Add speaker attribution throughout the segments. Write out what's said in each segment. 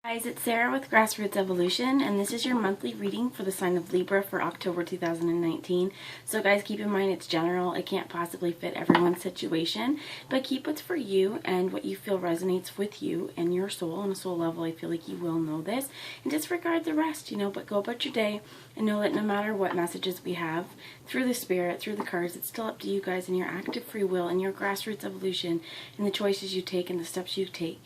Speaker 1: Guys, it's Sarah with Grassroots Evolution, and this is your monthly reading for the sign of Libra for October 2019. So guys, keep in mind it's general. It can't possibly fit everyone's situation, but keep what's for you and what you feel resonates with you and your soul. On a soul level, I feel like you will know this, and disregard the rest, but go about your day and know that no matter what messages we have through the spirit, through the cards, it's still up to you guys and your active free will and your grassroots evolution and the choices you take and the steps you take,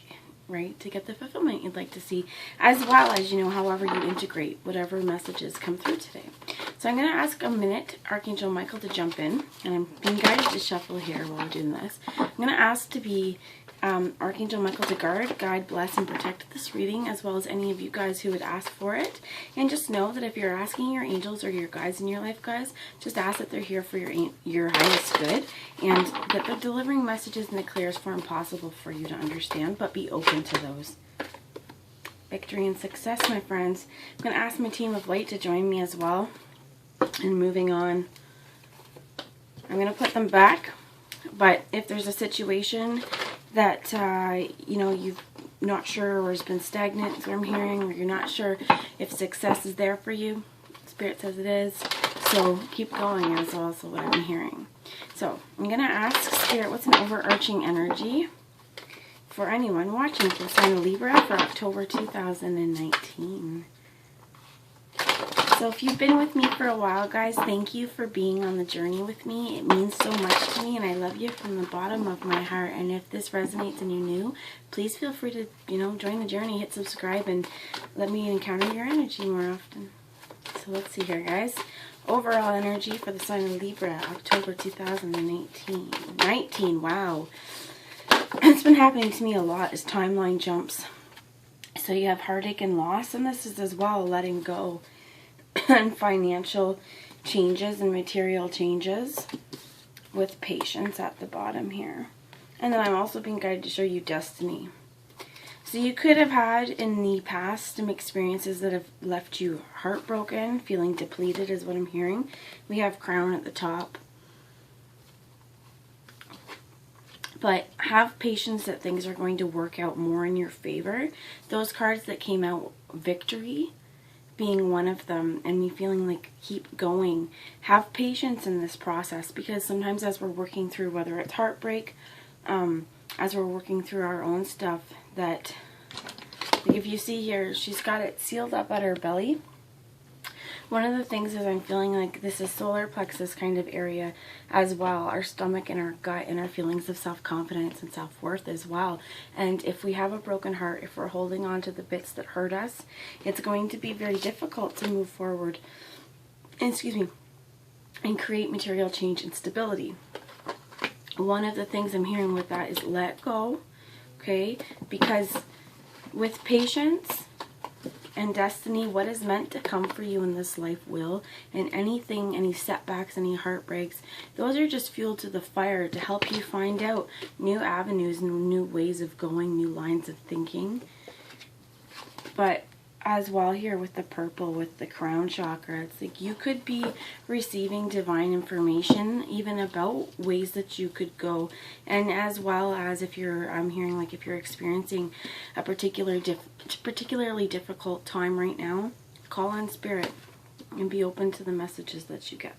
Speaker 1: right, to get the fulfillment you'd like to see, as well as, however you integrate whatever messages come through today. So I'm going to ask a minute Archangel Michael to jump in, and I'm being guided to shuffle here while we're doing this. I'm going to ask to be Archangel Michael to guide, bless, and protect this reading, as well as any of you guys who would ask for it. And just know that if you're asking your angels or your guides in your life, guys, just ask that they're here for your highest good, and that they're delivering messages in the clearest form possible for you to understand, but be open to those. Victory and success, my friends. I'm going to ask my team of light to join me as well. And moving on, I'm going to put them back, but if there's a situation that, you're not sure or has been stagnant, so I'm hearing, or you're not sure if success is there for you, Spirit says it is, so keep going is also what I'm hearing. So I'm going to ask Spirit, what's an overarching energy for anyone watching for the sign of Libra for October 2019? So if you've been with me for a while, guys, thank you for being on the journey with me. It means so much to me, and I love you from the bottom of my heart. And if this resonates and you're new, please feel free to, join the journey, hit subscribe, and let me encounter your energy more often. So let's see here, guys. Overall energy for the sign of Libra, October 2019. Wow. It's been happening to me a lot as timeline jumps. So you have heartache and loss, and this is as well letting go. And financial changes and material changes with patience at the bottom here. And then I'm also being guided to show you destiny. So you could have had in the past some experiences that have left you heartbroken, feeling depleted is what I'm hearing. We have Crown at the top. But have patience that things are going to work out more in your favor. Those cards that came out, Victory being one of them, and me feeling like keep going. Have patience in this process, because sometimes as we're working through, whether it's heartbreak, as we're working through our own stuff, that, like if you see here, she's got it sealed up at her belly. One of the things is I'm feeling like this is solar plexus kind of area as well, our stomach and our gut and our feelings of self-confidence and self-worth as well. And if we have a broken heart, if we're holding on to the bits that hurt us, it's going to be very difficult to move forward, and create material change and stability. One of the things I'm hearing with that is let go, okay? Because with patience and destiny, what is meant to come for you in this life will, and anything, any setbacks, any heartbreaks, those are just fuel to the fire to help you find out new avenues, new ways of going, new lines of thinking. But as well here with the purple, with the crown chakra, it's like you could be receiving divine information even about ways that you could go. And as well as if you're, I'm hearing like if you're experiencing a particularly difficult time right now, call on Spirit and be open to the messages that you get.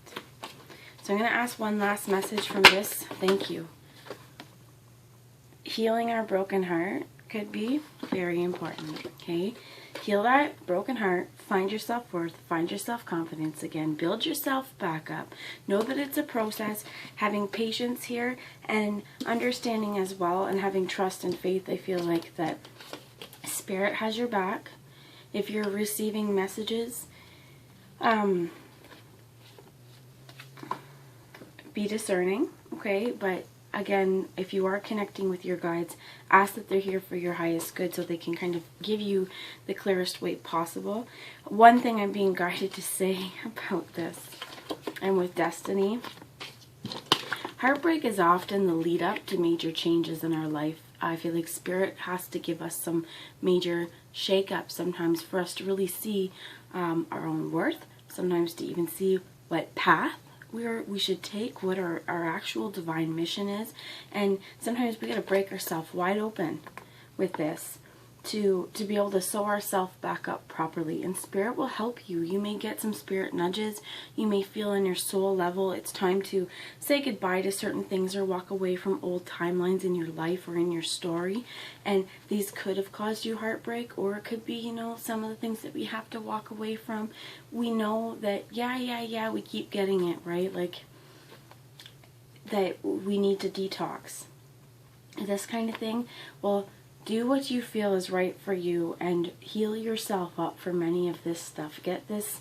Speaker 1: So I'm going to ask one last message from this. Thank you. Healing our broken heart could be very important, okay? Heal that broken heart, find your self-worth, find your self-confidence again, build yourself back up. Know that it's a process, having patience here and understanding as well, and having trust and faith. I feel like that Spirit has your back. If you're receiving messages, be discerning, okay? But again, if you are connecting with your guides, ask that they're here for your highest good so they can kind of give you the clearest way possible. One thing I'm being guided to say about this, and with destiny, heartbreak is often the lead up to major changes in our life. I feel like Spirit has to give us some major shake-up sometimes for us to really see our own worth, sometimes to even see what path we should take, what our actual divine mission is. And sometimes we got to break ourselves wide open with this to be able to sew ourselves back up properly. And Spirit will help you. You may get some spirit nudges. You may feel in your soul level it's time to say goodbye to certain things or walk away from old timelines in your life or in your story. And these could have caused you heartbreak, or it could be, you know, some of the things that we have to walk away from. We know that, yeah, we keep getting it, right? Like, that we need to detox. This kind of thing. Well, do what you feel is right for you and heal yourself up for many of this stuff. Get this,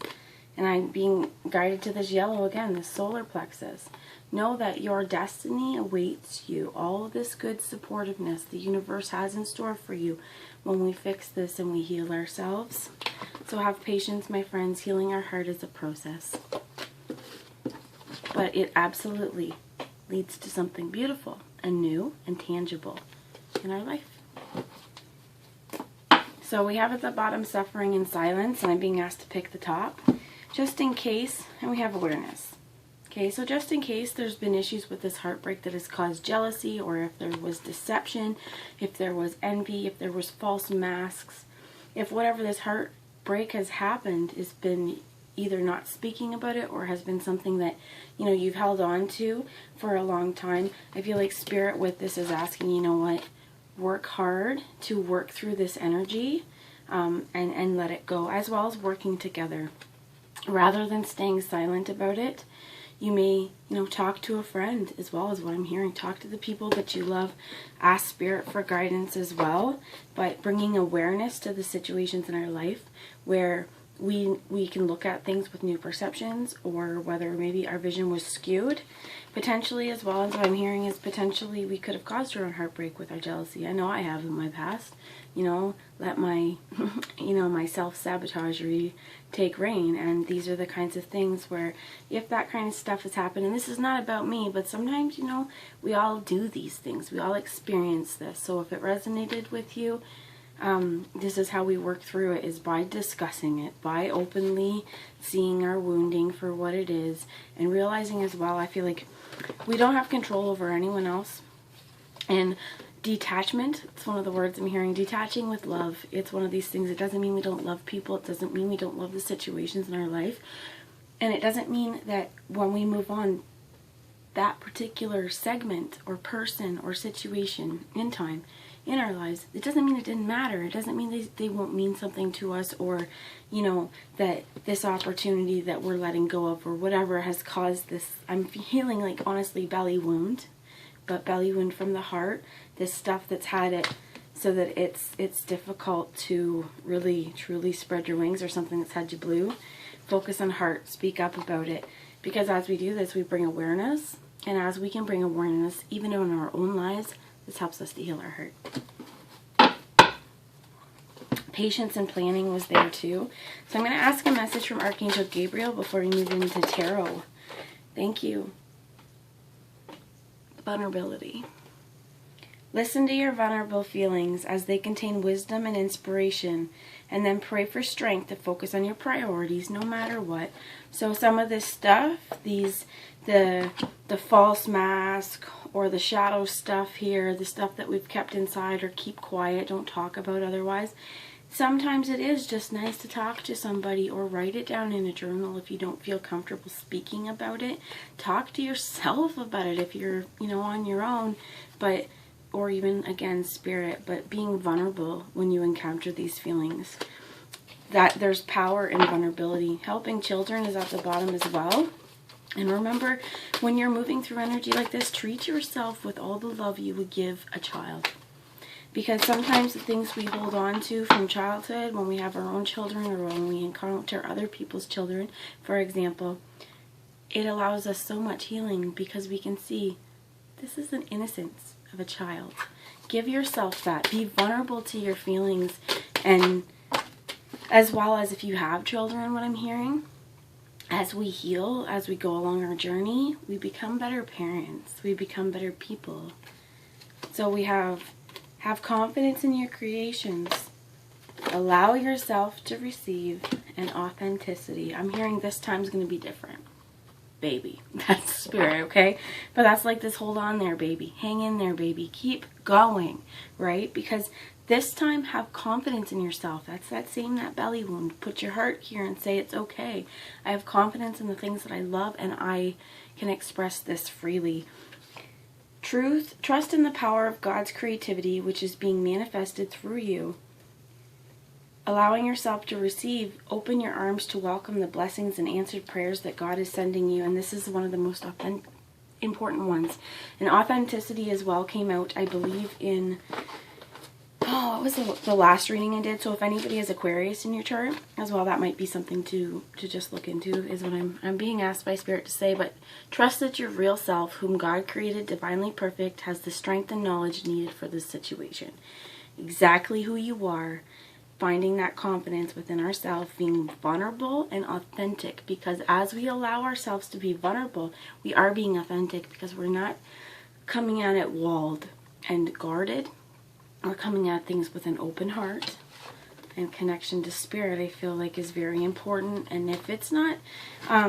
Speaker 1: and I'm being guided to this yellow again, the solar plexus. Know that your destiny awaits you. All of this good supportiveness the universe has in store for you when we fix this and we heal ourselves. So have patience, my friends. Healing our heart is a process. But it absolutely leads to something beautiful and new and tangible in our life. So we have at the bottom suffering in silence, and I'm being asked to pick the top. Just in case, and we have awareness. Okay, so just in case there's been issues with this heartbreak that has caused jealousy, or if there was deception, if there was envy, if there was false masks, if whatever this heartbreak has happened has been either not speaking about it or has been something that, you know, you've held on to for a long time, I feel like Spirit with this is asking, you know what, work hard to work through this energy and let it go, as well as working together. Rather than staying silent about it, you may, you know, talk to a friend as well, as what I'm hearing. Talk to the people that you love. Ask Spirit for guidance as well, but bringing awareness to the situations in our life where we can look at things with new perceptions, or whether maybe our vision was skewed potentially, as well. As what I'm hearing is potentially we could have caused our own heartbreak with our jealousy. I know I have in my past, you know, let my you know, my self-sabotagery take reign. And these are the kinds of things where if that kind of stuff has happened, and this is not about me, but sometimes, you know, we all do these things, we all experience this. So if it resonated with you, this is how we work through it, is by discussing it, by openly seeing our wounding for what it is, and realizing as well, I feel like we don't have control over anyone else. And detachment, it's one of the words I'm hearing, detaching with love. It's one of these things. It doesn't mean we don't love people. It doesn't mean we don't love the situations in our life. And it doesn't mean that when we move on, that particular segment or person or situation in time in our lives, it doesn't mean it didn't matter. It doesn't mean they won't mean something to us, or, you know, that this opportunity that we're letting go of or whatever has caused this, I'm feeling like, honestly, belly wound, but belly wound from the heart, this stuff that's had it so that it's difficult to really truly spread your wings, or something that's had you blue. Focus on heart, speak up about it, because as we do this, we bring awareness, and as we can bring awareness even in our own lives, this helps us to heal our heart. Patience and planning was there too. So I'm going to ask a message from Archangel Gabriel before we move into tarot. Thank you. Vulnerability. Listen to your vulnerable feelings as they contain wisdom and inspiration, and then pray for strength to focus on your priorities no matter what. So some of this stuff, the false mask or the shadow stuff here, the stuff that we've kept inside or keep quiet, don't talk about otherwise, sometimes it is just nice to talk to somebody or write it down in a journal if you don't feel comfortable speaking about it. Talk to yourself about it if you're, you know, on your own, but, or even, again, Spirit, but being vulnerable when you encounter these feelings. That there's power in vulnerability. Helping children is at the bottom as well. And remember, when you're moving through energy like this, treat yourself with all the love you would give a child. Because sometimes the things we hold on to from childhood, when we have our own children or when we encounter other people's children, for example, it allows us so much healing because we can see this is an innocence of a child. Give yourself that. Be vulnerable to your feelings, and as well as if you have children, what I'm hearing, as we heal, as we go along our journey, we become better parents. We become better people. So we have confidence in your creations. Allow yourself to receive, an authenticity. I'm hearing this time's going to be different. Baby. That's Spirit, okay? But that's like this, hold on there, baby. Hang in there, baby. Keep going, right? Because This time, have confidence in yourself. That's that belly wound. Put your heart here and say, it's okay. I have confidence in the things that I love, and I can express this freely. Trust in the power of God's creativity, which is being manifested through you. Allowing yourself to receive, open your arms to welcome the blessings and answered prayers that God is sending you. And this is one of the most important ones. And authenticity as well came out, I believe, in... what was the last reading I did? So if anybody has Aquarius in your chart as well, that might be something to just look into, is what I'm being asked by Spirit to say. But trust that your real self, whom God created divinely perfect, has the strength and knowledge needed for this situation. Exactly who you are, finding that confidence within ourselves, being vulnerable and authentic. Because as we allow ourselves to be vulnerable, we are being authentic, because we're not coming at it walled and guarded. We're coming at things with an open heart, and connection to Spirit, I feel like, is very important. And if it's not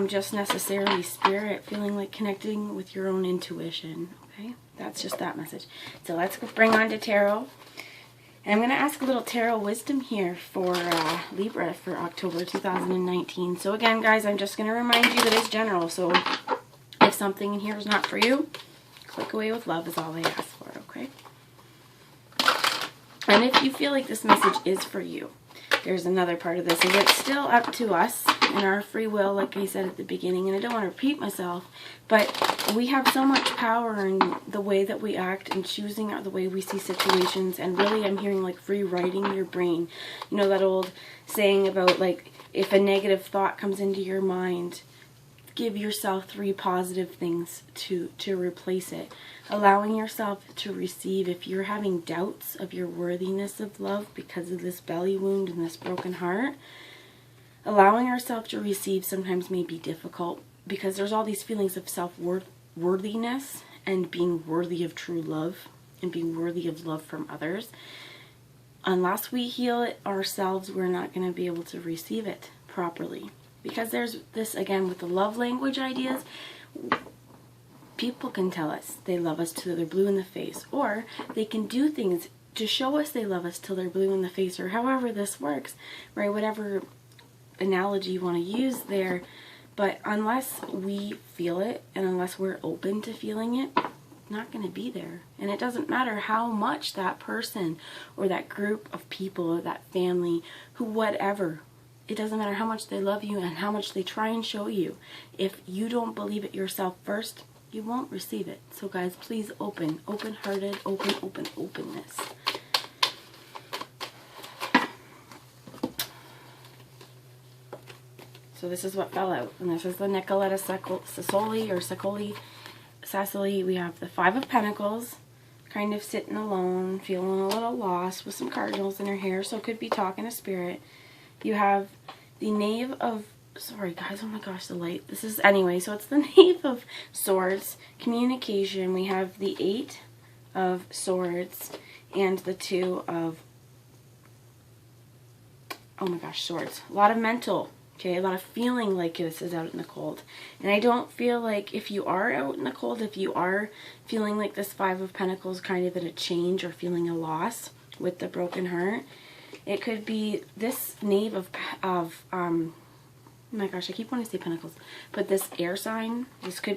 Speaker 1: just necessarily Spirit, feeling like connecting with your own intuition, okay? That's just that message. So let's go bring on to Tarot. And I'm going to ask a little Tarot wisdom here for Libra for October 2019. So again, guys, I'm just going to remind you that it's general. So if something in here is not for you, click away with love is all I ask for, okay? And if you feel like this message is for you, there's another part of this. Is it's still up to us and our free will, like I said at the beginning. And I don't want to repeat myself, but we have so much power in the way that we act and choosing the way we see situations. And really, I'm hearing like rewriting your brain. You know that old saying about, like, if a negative thought comes into your mind, give yourself 3 positive things to replace it. Allowing yourself to receive. If you're having doubts of your worthiness of love because of this belly wound and this broken heart, allowing ourselves to receive sometimes may be difficult, because there's all these feelings of self-worthiness and being worthy of true love and being worthy of love from others. Unless we heal it ourselves, we're not going to be able to receive it properly. Because there's this, again, with the love language ideas, people can tell us they love us till they're blue in the face. Or they can do things to show us they love us till they're blue in the face. Or however this works, right? Whatever analogy you want to use there. But unless we feel it and unless we're open to feeling it, it's not going to be there. And it doesn't matter how much that person or that group of people or that family, who whatever, it doesn't matter how much they love you and how much they try and show you. If you don't believe it yourself first, you won't receive it. So guys, please open-hearted, openness. So this is what fell out. And this is the Nicoletta Sassoli. We have the 5 of Pentacles, kind of sitting alone, feeling a little lost with some cardinals in her hair. So could be talking to Spirit. You have the Knave of... Sorry guys, oh my gosh, the light. This is... Anyway, so it's the Knave of Swords. Communication. We have the 8 of Swords and the 2 of... Oh my gosh, Swords. A lot of mental... Okay, a lot of feeling like this is out in the cold. And I don't feel like if you are out in the cold, if you are feeling like this 5 of Pentacles kind of at a change or feeling a loss with the broken heart, it could be this Knave of oh my gosh, I keep wanting to say Pentacles, but this air sign, this could